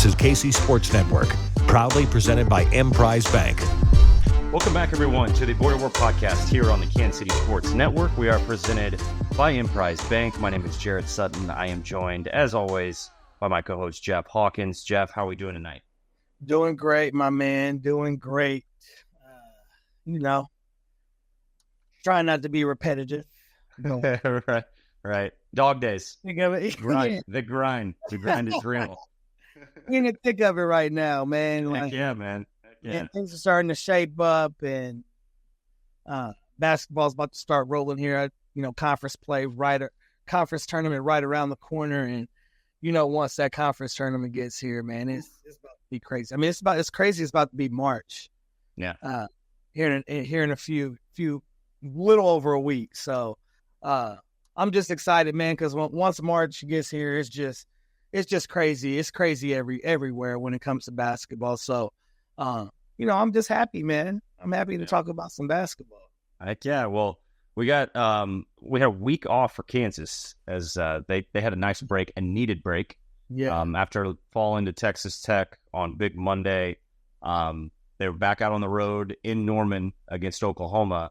is KC Sports Network, proudly presented by Emprise Bank. Welcome back, everyone, to the Border War podcast here on the Kansas City Sports Network. We are presented by Emprise Bank. My name is Jarrett Sutton. I am joined, as always, by my co-host, Jeff Hawkins. Jeff, how are we doing tonight? Doing great, my man. Doing great. Trying not to be repetitive. Right. Dog days. Think of it. The grind is real. You're in the thick of it right now, man. Heck yeah, man. And things are starting to shape up, and basketball's about to start rolling here. Conference tournament right around the corner, and once that conference tournament gets here, man, it's about to be crazy. I mean, it's crazy. It's about to be March. Yeah. Here in a few little over a week. So, I'm just excited, man, because once March gets here, it's just crazy. It's crazy everywhere when it comes to basketball. So, I'm just happy, man. I'm happy to talk about some basketball. Heck yeah. Well, we had a week off for Kansas as they had a nice break, a needed break. Yeah. After falling to Texas Tech on Big Monday, they were back out on the road in Norman against Oklahoma,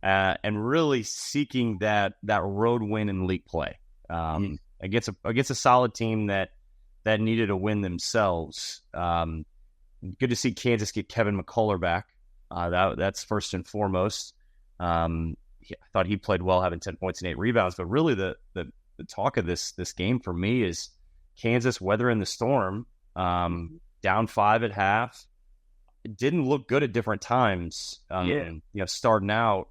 and really seeking that road win in league play against a solid team that needed a win themselves. Good to see Kansas get Kevin McCullar back. That's first and foremost. I thought he played well, having 10 points and 8 rebounds. But really, the talk of this game for me is Kansas weathering the storm. Down 5 at half. It didn't look good at different times. Starting out,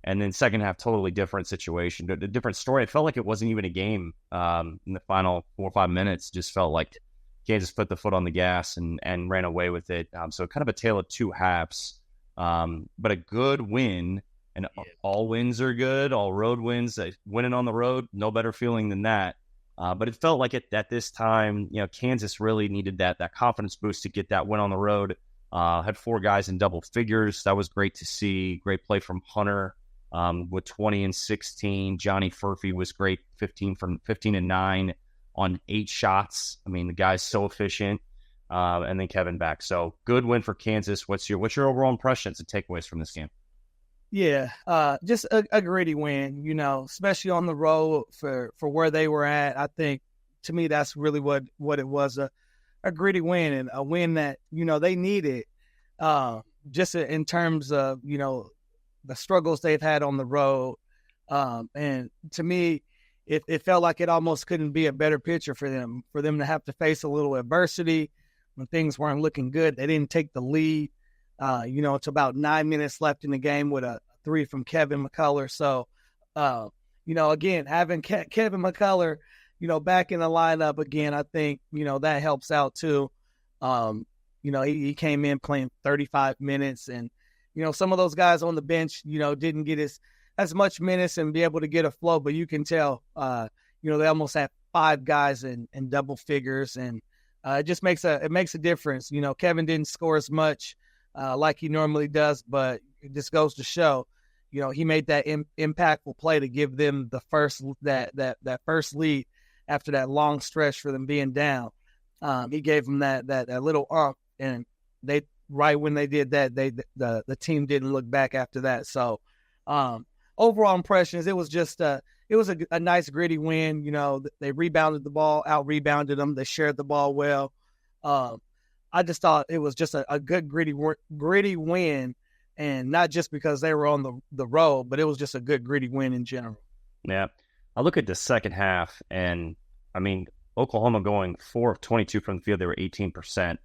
and then second half, totally different situation, a different story. It felt like it wasn't even a game in the final 4 or 5 minutes. Just felt like Kansas put the foot on the gas and ran away with it. So kind of a tale of two halves, but a good win. And all wins are good. All road wins, winning on the road, no better feeling than that. But it felt like at this time, Kansas really needed that confidence boost to get that win on the road. Had 4 guys in double figures. That was great to see. Great play from Hunter with 20 and 16. Johnny Furphy was great, 15 and 9 on 8 shots. I mean, the guy's so efficient. And then Kevin back. So good win for Kansas. What's your overall impressions and takeaways from this game? Yeah, just a gritty win, especially on the road for where they were at. I think, to me, that's really what it was, a gritty win, and a win that, they needed, just in terms of, the struggles they've had on the road. And to me, it felt like it almost couldn't be a better picture for them to have to face a little adversity when things weren't looking good. They didn't take the lead. It's about 9 minutes left in the game with a 3 from Kevin McCullar. So, again, having Kevin McCullar, back in the lineup again, I think, that helps out too. He came in playing 35 minutes, and, some of those guys on the bench, didn't get as much minutes and be able to get a flow, but you can tell, they almost had 5 guys in double figures, and it just makes a difference. Kevin didn't score as much like he normally does, but it just goes to show, he made that impactful play to give them the first that first lead after that long stretch for them being down. He gave them that little arc, and they right when they did that, the team didn't look back after that. So overall impressions, it was just a nice gritty win. They rebounded the ball, out rebounded them. They shared the ball well. I just thought it was just a good gritty win, and not just because they were on the road, but it was just a good gritty win in general. Yeah. I look at the second half, and, I mean, Oklahoma going 4 of 22 from the field. They were 18%,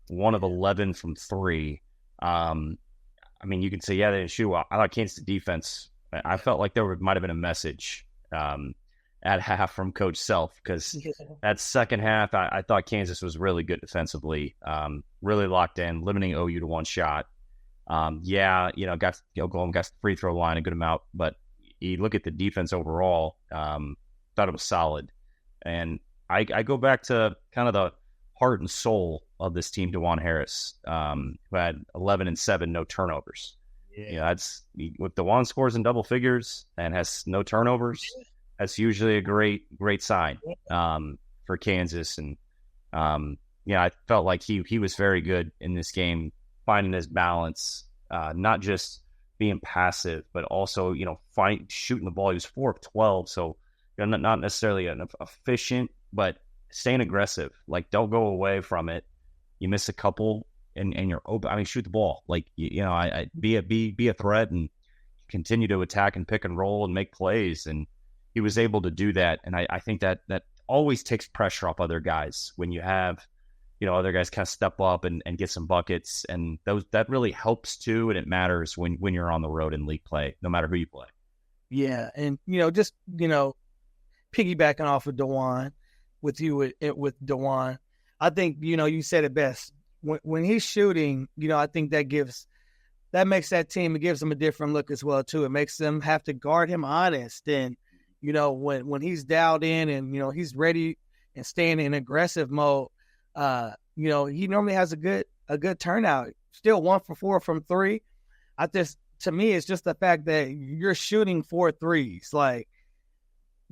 1 of 11 from 3. You can say, they didn't shoot well. I thought Kansas defense, I felt like there might have been a message at half from Coach Self, because that second half, I thought Kansas was really good defensively, really locked in, limiting OU to 1 shot. Oklahoma got the free throw line a good amount, but you look at the defense overall, thought it was solid. And I go back to kind of the heart and soul of this team, Dajuan Harris, who had 11 and 7, no turnovers. That's with Dajuan scores in double figures and has no turnovers. That's usually a great sign for Kansas. And I felt like he was very good in this game, finding his balance, not just being passive, but also, shooting the ball. He was 4 of 12, so not necessarily an efficient, but staying aggressive. Like, don't go away from it. You miss a couple and you're open. I mean, shoot the ball. Like, be a threat and continue to attack and pick and roll and make plays. And he was able to do that. And I think that always takes pressure off other guys when you have, other guys kind of step up and get some buckets. And that really helps too. And it matters when you're on the road in league play, no matter who you play. Yeah. And, just, piggybacking off of Dajuan with Dajuan, I think, you said it best. When he's shooting, I think that makes that team, it gives them a different look as well too. It makes them have to guard him honest. And, when he's dialed in and, he's ready and staying in aggressive mode, he normally has a good turnout. Still 1 for 4 from 3. To me, it's just the fact that you're shooting 4 threes, like,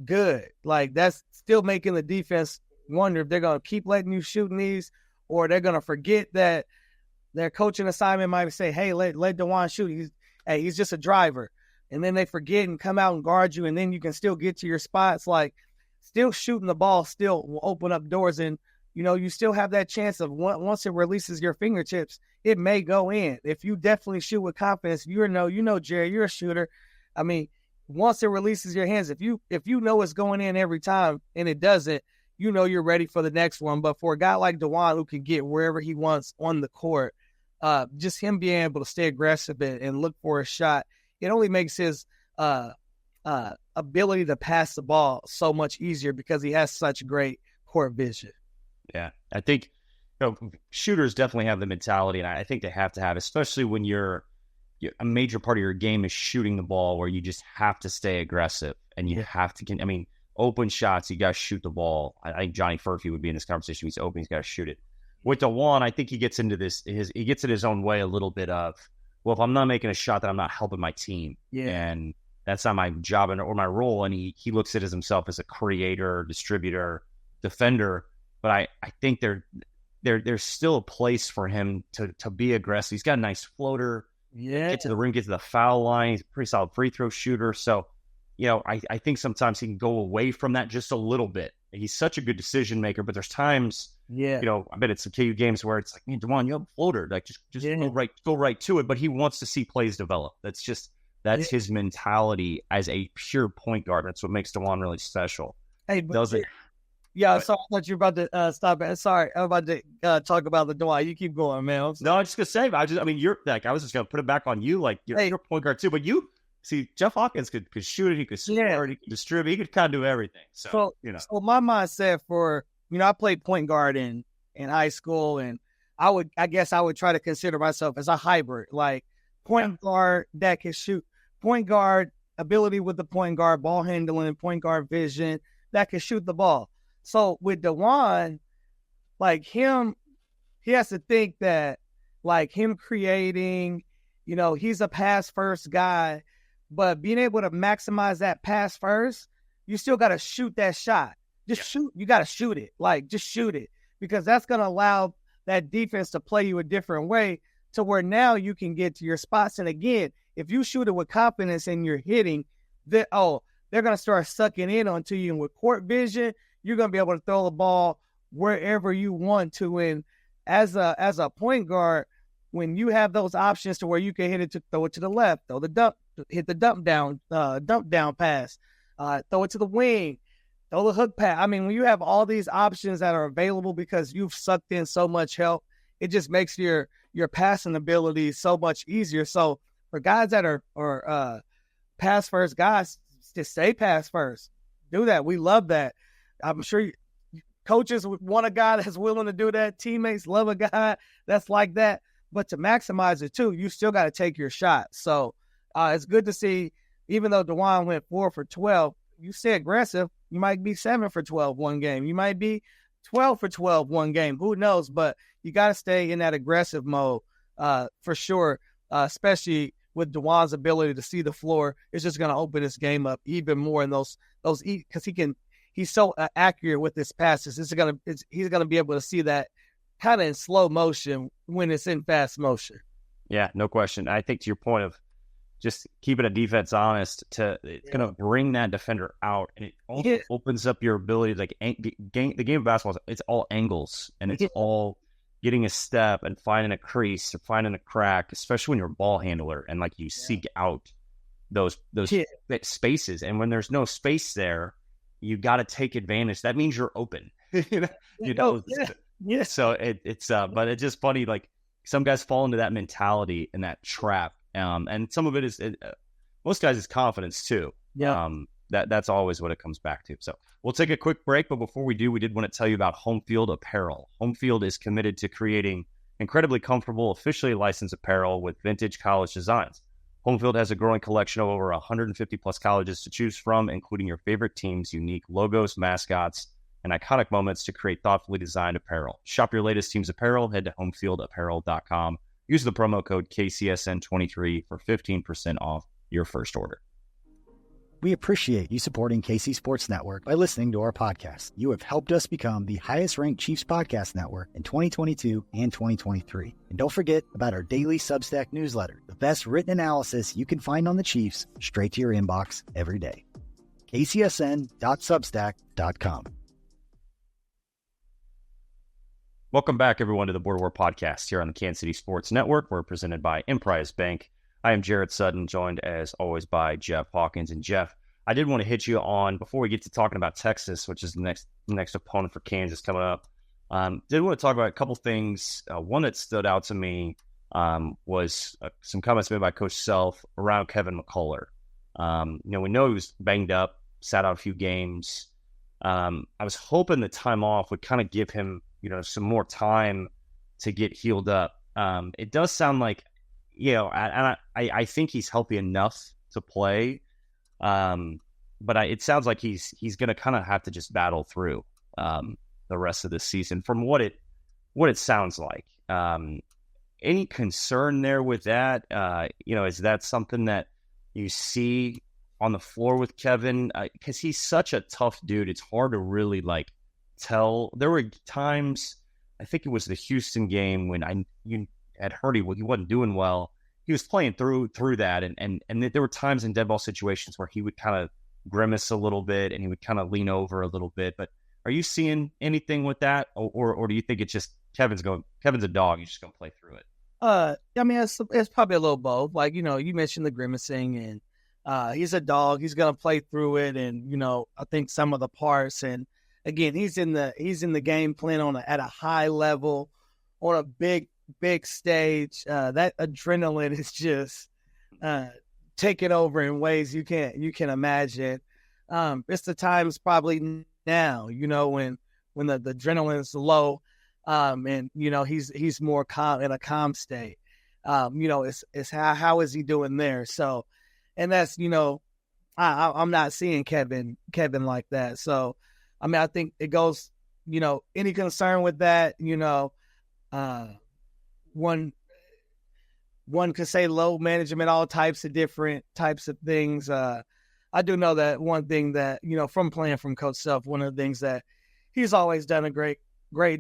good. Like, that's still making the defense wonder if they're going to keep letting you shoot these, or they're going to forget that their coaching assignment might say, hey, let Dajuan shoot. He's just a driver. And then they forget and come out and guard you, and then you can still get to your spots. Like, still shooting the ball still will open up doors, and, you still have that chance of once it releases your fingertips, it may go in. If you definitely shoot with confidence, Jerry, you're a shooter. I mean, once it releases your hands, if you know it's going in every time and it doesn't, you're ready for the next one. But for a guy like Dajuan who can get wherever he wants on the court, just him being able to stay aggressive and look for a shot, it only makes his ability to pass the ball so much easier because he has such great court vision. Yeah, I think shooters definitely have the mentality, and I think they have to have, especially when a major part of your game is shooting the ball, where you just have to stay aggressive and you have to. Open shots, you got to shoot the ball. I think Johnny Furphy would be in this conversation. He's open, he's got to shoot it. With Dajuan, I think he gets into he gets in his own way a little bit of, well, if I'm not making a shot, then I'm not helping my team. Yeah. And that's not my job or my role. And he looks at himself as a creator, distributor, defender. But I think there's still a place for him to be aggressive. He's got a nice floater. Yeah. Get to the rim, get to the foul line. He's a pretty solid free throw shooter. So, I think sometimes he can go away from that just a little bit. He's such a good decision maker, but there's times, I bet it's some KU games where it's like, man, Dajuan, you have a floater. Like, just go right to it. But he wants to see plays develop. That's his mentality as a pure point guard. That's what makes Dajuan really special. Hey, I thought you were about to stop it. Sorry, I'm about to talk about the Dajuan. You keep going, man. No, I'm just gonna say, you're like, I was just gonna put it back on you. Like, you're a point guard too, but you. See, Jeff Hawkins could shoot it, he could score it, he could distribute, he could kind of do everything. So So my mindset for, I played point guard in high school, and I guess I would try to consider myself as a hybrid, like point guard that can shoot, point guard ability with the point guard, ball handling, point guard vision, that can shoot the ball. So with Dajuan, like him, he has to think that, like, him creating, he's a pass first guy. But being able to maximize that pass first, you still got to shoot that shot. Shoot. You got to shoot it. Like, just shoot it. Because that's going to allow that defense to play you a different way to where now you can get to your spots. And again, if you shoot it with confidence and you're hitting, they're going to start sucking in onto you. And with court vision, you're going to be able to throw the ball wherever you want to. And as a point guard, when you have those options to where you can throw it to the left, hit the dump down pass, throw it to the wing, throw the hook pass. When you have all these options that are available because you've sucked in so much help, it just makes your passing ability so much easier. So for guys that are pass first guys, just stay pass first. Do that. We love that. I'm sure coaches want a guy that's willing to do that. Teammates love a guy that's like that. But to maximize it too, you still got to take your shot. So it's good to see, even though Dajuan went 4 for 12, you stay aggressive. You might be 7 for 12 one game. You might be 12 for 12 one game. Who knows? But you got to stay in that aggressive mode for sure, especially with Dajuan's ability to see the floor. It's just going to open this game up even more in those because he's so accurate with his passes. He's going to be able to see that kind of in slow motion when it's in fast motion. Yeah, no question. I think to your point of just keeping a defense honest, it's going to bring that defender out, and it also opens up your ability to the game of basketball. It's all angles, and it's all getting a step and finding a crease or finding a crack, especially when you're a ball handler and like you seek out those spaces. And when there's no space there, you got to take advantage. That means you're open. So it's but it's just funny. Like some guys fall into that mentality and that trap. And some of it is most guys is confidence too. Yeah. That's always what it comes back to. So we'll take a quick break, but before we do, we did want to tell you about Home Field Apparel. Home Field is committed to creating incredibly comfortable, officially licensed apparel with vintage college designs. Home Field has a growing collection of over 150 plus colleges to choose from, including your favorite team's unique logos, mascots, and iconic moments to create thoughtfully designed apparel. Shop your latest team's apparel. Head to homefieldapparel.com. Use the promo code KCSN23 for 15% off your first order. We appreciate you supporting KC Sports Network by listening to our podcast. You have helped us become the highest-ranked Chiefs podcast network in 2022 and 2023. And don't forget about our daily Substack newsletter, the best written analysis you can find on the Chiefs straight to your inbox every day. kcsn.substack.com. Welcome back, everyone, to the Border War Podcast here on the Kansas City Sports Network. We're presented by Emprise Bank. I am Jarrett Sutton, joined as always by Jeff Hawkins. And Jeff, I did want to hit you on, before we get to talking about Texas, which is the next opponent for Kansas coming up, did want to talk about a couple things. One that stood out to me was some comments made by Coach Self around Kevin McCullar. We know he was banged up, sat out a few games. I was hoping the time off would kind of give him, some more time to get healed up. It does sound like, I think he's healthy enough to play. But it sounds like he's going to kind of have to just battle through the rest of the season from what it sounds like. Any concern there with that? Is that something that you see on the floor with Kevin? Because he's such a tough dude. It's hard to really tell. There were times, I think it was the Houston game, when you had heard he wasn't doing well. He was playing through that, and there were times in dead ball situations where he would kind of grimace a little bit and he would kind of lean over a little bit. But are you seeing anything with that, or do you think it's just Kevin's a dog, he's just gonna play through it? It's probably a little both. You mentioned the grimacing, and he's a dog. He's gonna play through it, and I think some of the parts. And again, he's in the game playing at a high level, on a big stage. That adrenaline is just taking over in ways you can imagine. It's the times probably now, when the adrenaline's low, and he's more calm, in a calm state. It's how is he doing there? So, and that's I'm not seeing Kevin like that. So, I think it goes, any concern with that, one could say load management, all types of different types of things. I do know that one thing that, from playing from Coach Self, one of the things that he's always done a great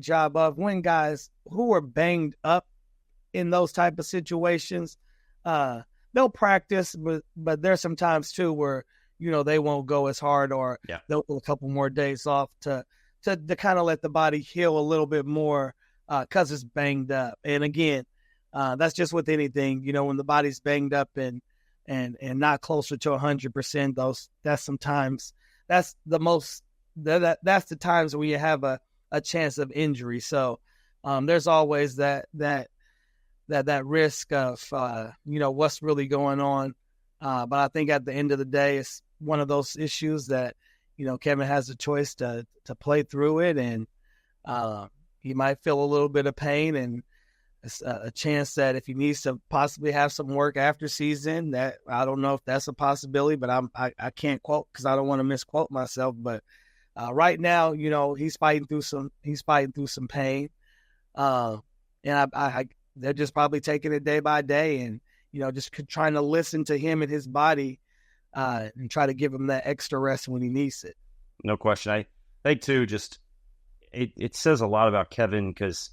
job of, when guys who are banged up in those type of situations, they'll practice, but there's some times too where, they won't go as hard, or they'll go a couple more days off to kind of let the body heal a little bit more, because it's banged up. And again, that's just with anything, when the body's banged up and not closer to 100%, that's sometimes that's the most, that's the times when you have a chance of injury. So there's always that risk of, what's really going on. But I think at the end of the day, it's one of those issues that, Kevin has a choice to play through it, and he might feel a little bit of pain, and it's a chance that if he needs to possibly have some work after season, that I don't know if that's a possibility, but I can't quote because I don't want to misquote myself. But right now, he's fighting through some pain, and they're just probably taking it day by day, and just trying to listen to him and his body, and try to give him that extra rest when he needs it. No question. I think too, just it says a lot about Kevin, because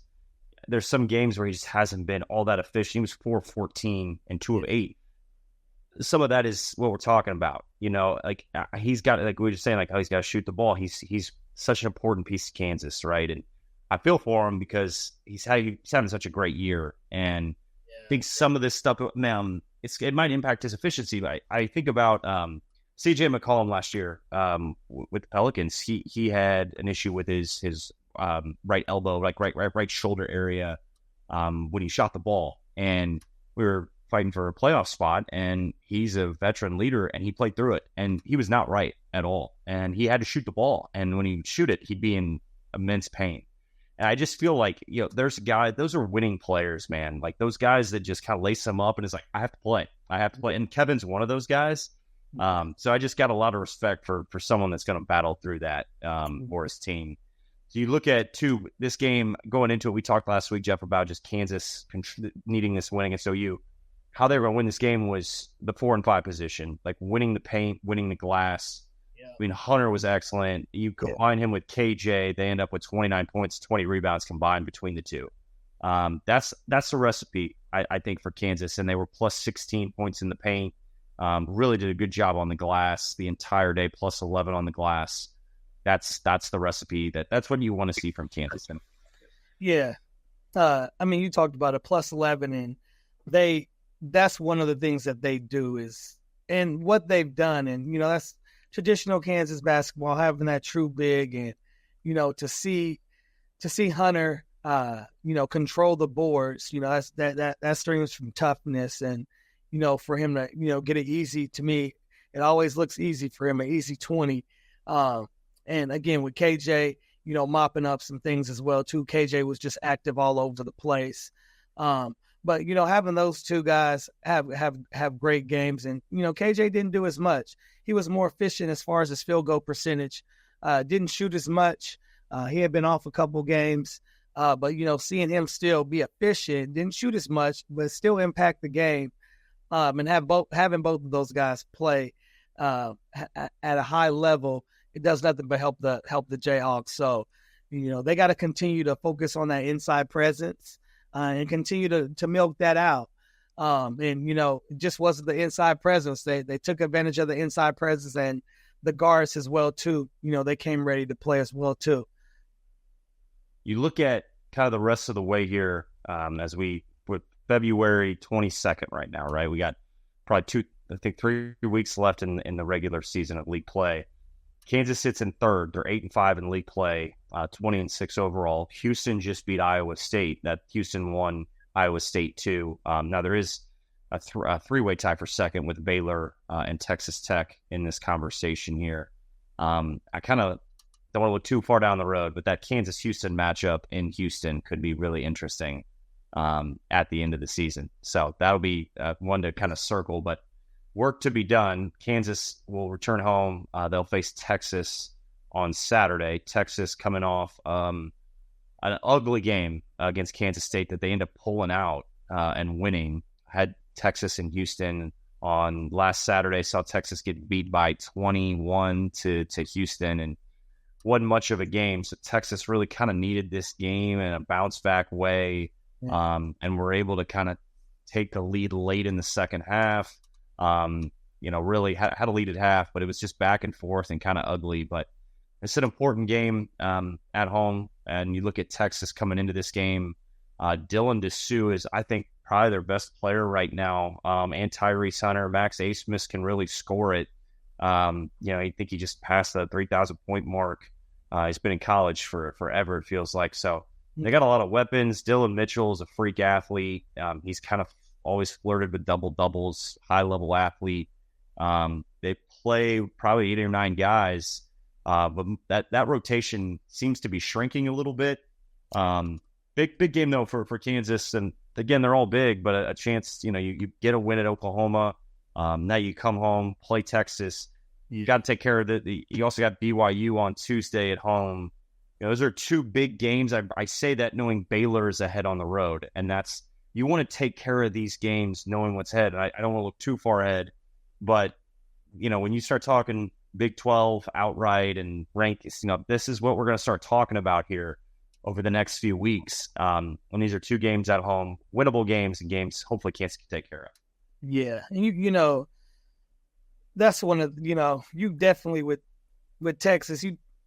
there's some games where he just hasn't been all that efficient. He was 4 of 14 and 2 of 8. Some of that is what we're talking about. Like he's got, like we were just saying, like how he's got to shoot the ball. He's such an important piece of Kansas, right? And I feel for him because he's having such a great year. And I think some of this stuff, man, it might impact his efficiency. But I think about C.J. McCollum last year with the Pelicans. He had an issue with his right elbow, like right shoulder area when he shot the ball. And we were fighting for a playoff spot, and he's a veteran leader, and he played through it, and he was not right at all, and he had to shoot the ball, and when he would shoot it, he'd be in immense pain. And I just feel like, there's a guy, those are winning players, man. Like those guys that just kind of lace them up and it's like, I have to play, and Kevin's one of those guys. So I just got a lot of respect for someone that's going to battle through that for his team. So you look at this game going into it, we talked last week, Jeff, about just Kansas needing this win against OU. How they were going to win this game was the 4 and 5 position, like winning the paint, winning the glass. Yeah. I mean, Hunter was excellent. You combine him with KJ, they end up with 29 points, 20 rebounds combined between the two. That's the recipe, I think, for Kansas. And they were plus 16 points in the paint. Really did a good job on the glass the entire day, plus 11 on the glass. That's the recipe. That's what you want to see from Kansas. Yeah. I mean, you talked about a plus 11, and that's one of the things that they do is, and what they've done. And, that's traditional Kansas basketball, having that true big, and, to see Hunter, control the boards, that streams from toughness, and, for him to, get it easy. To me, it always looks easy for him, an easy 20. And again, with KJ, mopping up some things as well too. KJ was just active all over the place. But, having those two guys have great games. And, KJ didn't do as much. He was more efficient as far as his field goal percentage. Didn't shoot as much. He had been off a couple games. But, seeing him still be efficient, didn't shoot as much, but still impact the game. And having both of those guys play at a high level, it does nothing but help the Jayhawks. So, they got to continue to focus on that inside presence. And continue to milk that out. And, it just wasn't the inside presence. They took advantage of the inside presence and the guards as well, too. They came ready to play as well, too. You look at kind of the rest of the way here as with February 22nd right now, right? We got probably 3 weeks left in the regular season of league play. Kansas sits in third. They're 8-5 in league play, 20-6 overall. Houston just beat Iowa State. That Houston won Iowa State too. Now there is a three-way tie for second with Baylor and Texas Tech in this conversation here. I kind of don't want to look too far down the road, but that Kansas-Houston matchup in Houston could be really interesting at the end of the season. So that'll be one to kind of circle, but work to be done. Kansas will return home. They'll face Texas on Saturday. Texas coming off an ugly game against Kansas State that they end up pulling out and winning. Had Texas and Houston on last Saturday. Saw Texas get beat by 21 to Houston, and wasn't much of a game. So Texas really kind of needed this game in a bounce back way, and were able to kind of take the lead late in the second half. Really had a lead at half, but it was just back and forth and kind of ugly. But it's an important game at home. And you look at Texas coming into this game. Dylan Dessou is, I think, probably their best player right now. And Tyrese Hunter, Max Asmus can really score it. I think he just passed the 3,000 point mark. He's been in college for forever, it feels like. So they got a lot of weapons. Dylan Mitchell is a freak athlete. He's kind of always flirted with double-doubles, high-level athlete. They play probably 8 or 9 guys, but that rotation seems to be shrinking a little bit. Big game, though, for Kansas. And, again, they're all big, but a chance, you get a win at Oklahoma. Now you come home, play Texas. You got to take care of you also got BYU on Tuesday at home. Those are 2 big games. I say that knowing Baylor is ahead on the road, and that's – you want to take care of these games knowing what's ahead. I don't want to look too far ahead, but, when you start talking Big 12 outright and rank, this is what we're going to start talking about here. over the next few weeks. And these are 2 games at home, winnable games, and games hopefully Kansas can take care of. Yeah, and you know, that's one of, you know, you definitely with Texas,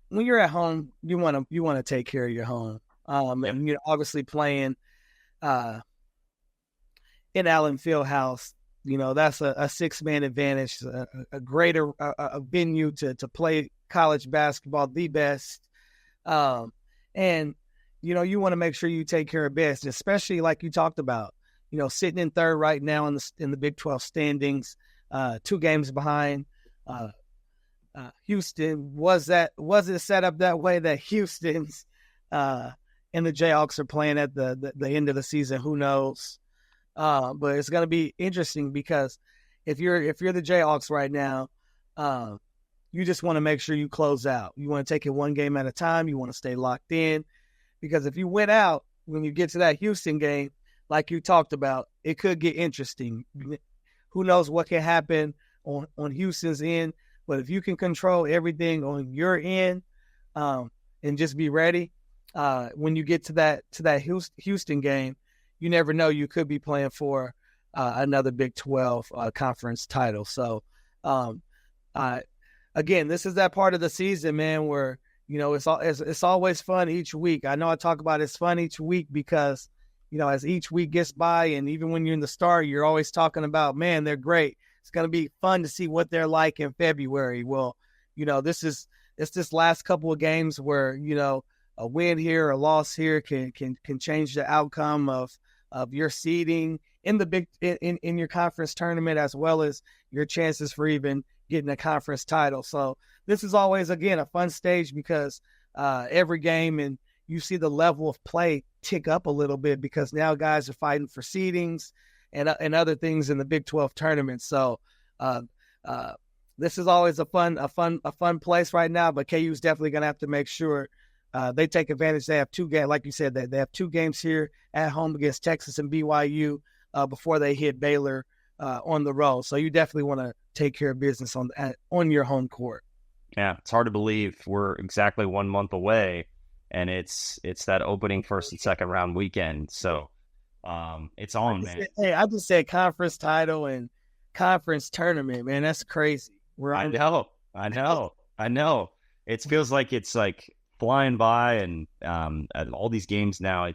when you're at home, you want to take care of your home. And you're obviously playing in Allen Fieldhouse. You know, that's a 6-man advantage, a greater a venue to play college basketball, the best. And you know, you want to make sure you take care of business, especially like you talked about. You know, sitting in third right now in the Big 12 standings, 2 games behind Houston. Was it set up that way that Houston's and the Jayhawks are playing at the end of the season? Who knows? But it's going to be interesting because if you're the Jayhawks right now, you just want to make sure you close out. You want to take it one game at a time. You want to stay locked in, because if you win out when you get to that Houston game, like you talked about, it could get interesting. Who knows what can happen on Houston's end? But if you can control everything on your end, and just be ready when you get to that Houston game, you never know. You could be playing for another Big 12 conference title. So, again, this is that part of the season, man, where, you know, it's always fun each week. I know I talk about it's fun each week because, you know, as each week gets by, and even when you're in the start, you're always talking about, man, they're great. It's going to be fun to see what they're like in February. Well, you know, it's this last couple of games where, you know, a win here, a loss here can change the outcome of your seeding in the in your conference tournament, as well as your chances for even getting a conference title. So this is always, again, a fun stage because every game, and you see the level of play tick up a little bit because now guys are fighting for seedings and other things in the Big 12 tournament. So this is always a fun place right now. But KU's definitely going to have to make sure they take advantage. They have 2 games, like you said, they have 2 games here at home against Texas and BYU before they hit Baylor on the road. So you definitely want to take care of business on your home court. Yeah, it's hard to believe we're exactly 1 month away, and it's that opening first and second round weekend. So it's on, man. Hey, I just said conference title and conference tournament, man. That's crazy. I know. It feels like it's like flying by, and all these games now,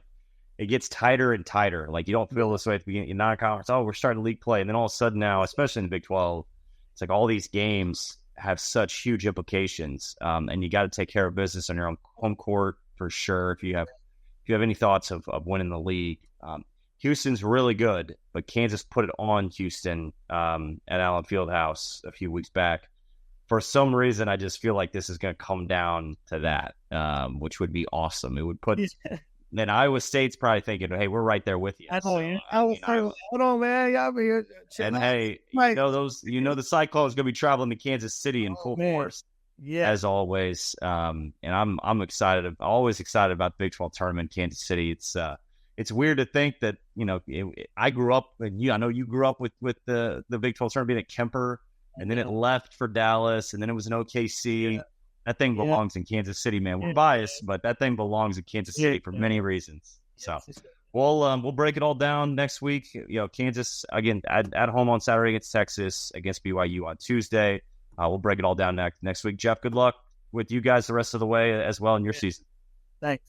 it gets tighter and tighter. Like, you don't feel this way at the beginning. You're not a conference. Oh, we're starting league play. And then all of a sudden now, especially in the Big 12, it's like all these games have such huge implications. And you got to take care of business on your own home court for sure. If you have any thoughts of winning the league, Houston's really good, but Kansas put it on Houston at Allen Fieldhouse a few weeks back. For some reason, I just feel like this is going to come down to that, which would be awesome. It would put then Iowa State's probably thinking, "Hey, we're right there with you." I know. I was saying, hold on, man, y'all be here. And hey, the Cyclone is going to be traveling to Kansas City in full force, as always. And I'm excited. Always excited about the Big 12 tournament, Kansas City. It's weird to think that, you know, I grew up, and I know you grew up with the Big 12 tournament being at Kemper. And then it left for Dallas, and then it was in OKC. Yeah. That thing belongs in Kansas City, man. We're biased, but that thing belongs in Kansas City for many reasons. So we'll break it all down next week. You know, Kansas, again, at home on Saturday against Texas, against BYU on Tuesday. We'll break it all down next week. Jeff, good luck with you guys the rest of the way as well in your season. Thanks.